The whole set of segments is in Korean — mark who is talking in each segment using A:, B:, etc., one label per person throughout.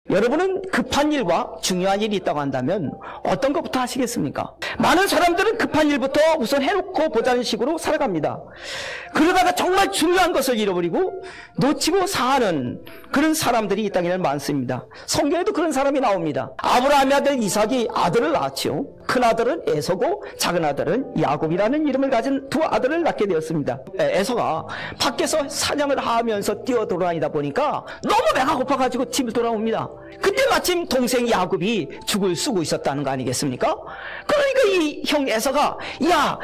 A: 여러분은 급한 일과 중요한 일이 있다고 한다면 어떤 것부터 하시겠습니까? 많은 사람들은 급한 일부터 우선 해놓고 보자는 식으로 살아갑니다. 그러다가 정말 중요한 것을 잃어버리고 놓치고 사는 그런 사람들이 이 땅에는 많습니다. 성경에도 그런 사람이 나옵니다. 아브라함의 아들 이삭이 아들을 낳았지요. 큰 아들은 에서고 작은 아들은 야곱이라는 이름을 가진 두 아들을 낳게 되었습니다. 에서가 밖에서 사냥을 하면서 뛰어돌아다니다 보니까 너무 배가 고파가지고 집에 돌아옵니다. 그때 마침 동생 야곱이 죽을 쓰고 있었다는 거 아니겠습니까? 그러니까 이 형 에서가, 야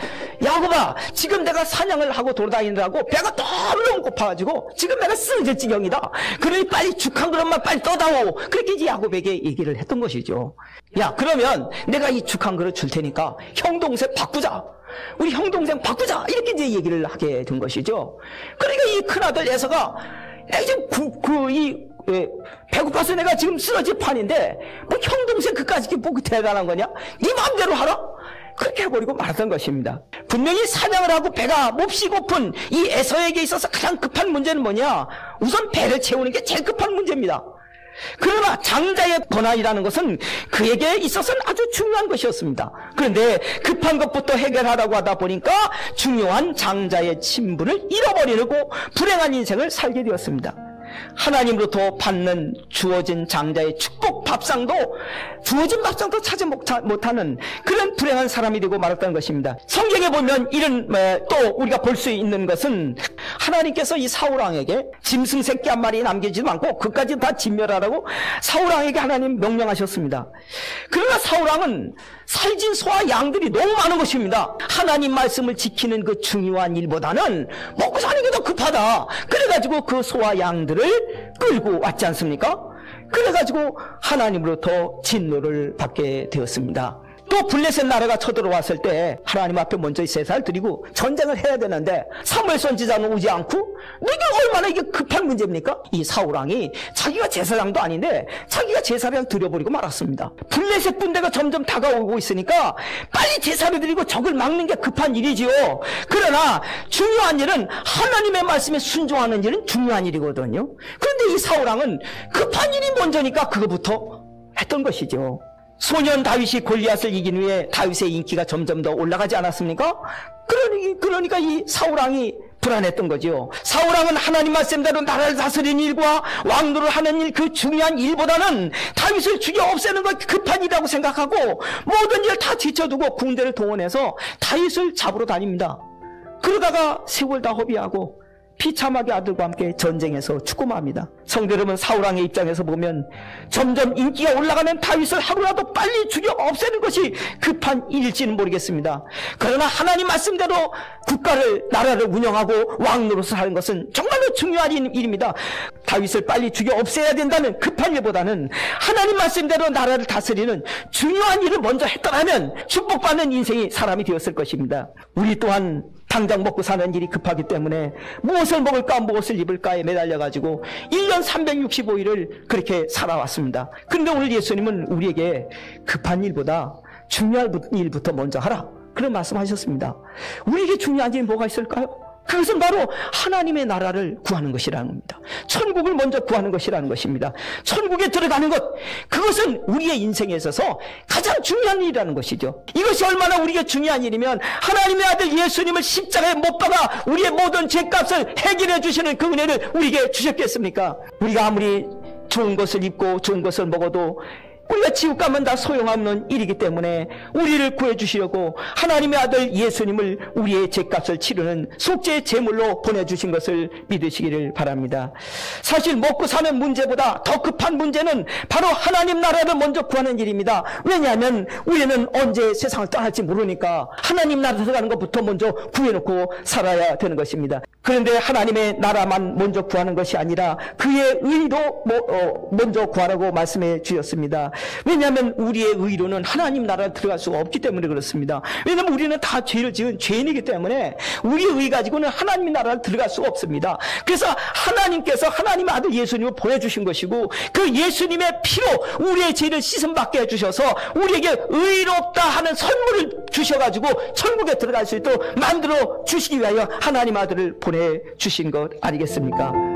A: 야곱아, 지금 내가 사냥을 하고 돌아다니느라고 배가 너무 고파가지고 지금 내가 쓰러질 지경이다. 그러니 빨리 죽 한 그릇만 빨리 떠다오. 그렇게 이제 야곱에게 얘기를 했던 것이죠. 야, 그러면 내가 이 죽 한 그릇 줄 테니까 형 동생 바꾸자. 우리 형 동생 바꾸자. 이렇게 이제 얘기를 하게 된 것이죠. 그러니까 이 큰아들 에서가 지금 배고파서 내가 지금 쓰러질 판인데 뭐 형 동생 그까짓 뭐 대단한 거냐? 네 마음대로 하라? 그렇게 해버리고 말았던 것입니다. 분명히 사냥을 하고 배가 몹시 고픈 이 에서에게 있어서 가장 급한 문제는 뭐냐? 우선 배를 채우는 게 제일 급한 문제입니다. 그러나 장자의 권한이라는 것은 그에게 있어서는 아주 중요한 것이었습니다. 그런데 급한 것부터 해결하라고 하다 보니까 중요한 장자의 친분을 잃어버리고 불행한 인생을 살게 되었습니다. 하나님으로부터 받는 주어진 장자의 축복 밥상도 주어진 밥상도 찾지 못하는 그런 불행한 사람이 되고 말았다는 것입니다. 성경에 보면 이런 또 우리가 볼 수 있는 것은 하나님께서 이 사울왕에게 짐승 새끼 한 마리 남기지도 않고 그까지 다 진멸하라고 사울왕에게 하나님 명령하셨습니다. 그러나 사울왕은 살진 소와 양들이 너무 많은 것입니다. 하나님 말씀을 지키는 그 중요한 일보다는 먹고 사는 게 더 급하다. 그래가지고 그 소와 양들을 끌고 왔지 않습니까? 그래가지고 하나님으로부터 진노를 받게 되었습니다. 또 블레셋 나라가 쳐들어왔을 때 하나님 앞에 먼저 제사를 드리고 전쟁을 해야 되는데 사무엘 선지자는 오지 않고 이게 얼마나 이게 급한 문제입니까? 이 사울왕이 자기가 제사장도 아닌데 자기가 제사를 드려버리고 말았습니다. 블레셋 군대가 점점 다가오고 있으니까 빨리 제사를 드리고 적을 막는 게 급한 일이지요. 그러나 중요한 일은 하나님의 말씀에 순종하는 일은 중요한 일이거든요. 그런데 이 사울왕은 급한 일이 먼저니까 그거부터 했던 것이죠. 소년 다윗이 골리앗을 이긴 후에 다윗의 인기가 점점 더 올라가지 않았습니까? 그러니까 이 사울왕이 불안했던 거죠. 사울왕은 하나님 말씀대로 나라를 다스리는 일과 왕노를 하는 일, 그 중요한 일보다는 다윗을 죽여 없애는 것 급한 일이라고 생각하고 모든 일을 다 제쳐두고 군대를 동원해서 다윗을 잡으러 다닙니다. 그러다가 세월 다 허비하고 비참하게 아들과 함께 전쟁에서 죽고맙니다. 성도 여러분, 사울왕의 입장에서 보면 점점 인기가 올라가는 다윗을 하루라도 빨리 죽여 없애는 것이 급한 일일지는 모르겠습니다. 그러나 하나님 말씀대로 나라를 운영하고 왕노릇을 하는 것은 정말로 중요한 일입니다. 다윗을 빨리 죽여 없애야 된다는 급한 일보다는 하나님 말씀대로 나라를 다스리는 중요한 일을 먼저 했더라면 축복받는 인생이 사람이 되었을 것입니다. 우리 또한 당장 먹고 사는 일이 급하기 때문에 무엇을 먹을까 무엇을 입을까에 매달려가지고 1년 365일을 그렇게 살아왔습니다. 그런데 오늘 예수님은 우리에게 급한 일보다 중요한 일부터 먼저 하라, 그런 말씀하셨습니다. 우리에게 중요한 일이 뭐가 있을까요? 그것은 바로 하나님의 나라를 구하는 것이라는 겁니다. 천국을 먼저 구하는 것이라는 것입니다. 천국에 들어가는 것, 그것은 우리의 인생에 있어서 가장 중요한 일이라는 것이죠. 이것이 얼마나 우리에게 중요한 일이면 하나님의 아들 예수님을 십자가에 못 박아 우리의 모든 죄값을 해결해 주시는 그 은혜를 우리에게 주셨겠습니까? 우리가 아무리 좋은 것을 입고 좋은 것을 먹어도 우리가 지옥 가면 다 소용없는 일이기 때문에 우리를 구해주시려고 하나님의 아들 예수님을 우리의 죄값을 치르는 속죄의 제물로 보내주신 것을 믿으시기를 바랍니다. 사실 먹고 사는 문제보다 더 급한 문제는 바로 하나님 나라를 먼저 구하는 일입니다. 왜냐하면 우리는 언제 세상을 떠날지 모르니까 하나님 나라 들어가는 것부터 먼저 구해놓고 살아야 되는 것입니다. 그런데 하나님의 나라만 먼저 구하는 것이 아니라 그의 의도 먼저 구하라고 말씀해 주셨습니다. 왜냐하면 우리의 의로는 하나님 나라에 들어갈 수가 없기 때문에 그렇습니다. 왜냐하면 우리는 다 죄를 지은 죄인이기 때문에 우리의 의 가지고는 하나님 나라에 들어갈 수가 없습니다. 그래서 하나님께서 하나님의 아들 예수님을 보내주신 것이고 그 예수님의 피로 우리의 죄를 씻음받게 해주셔서 우리에게 의롭다 하는 선물을 주셔가지고 천국에 들어갈 수 있도록 만들어 주시기 위하여 하나님 아들을 보내주신 것 아니겠습니까?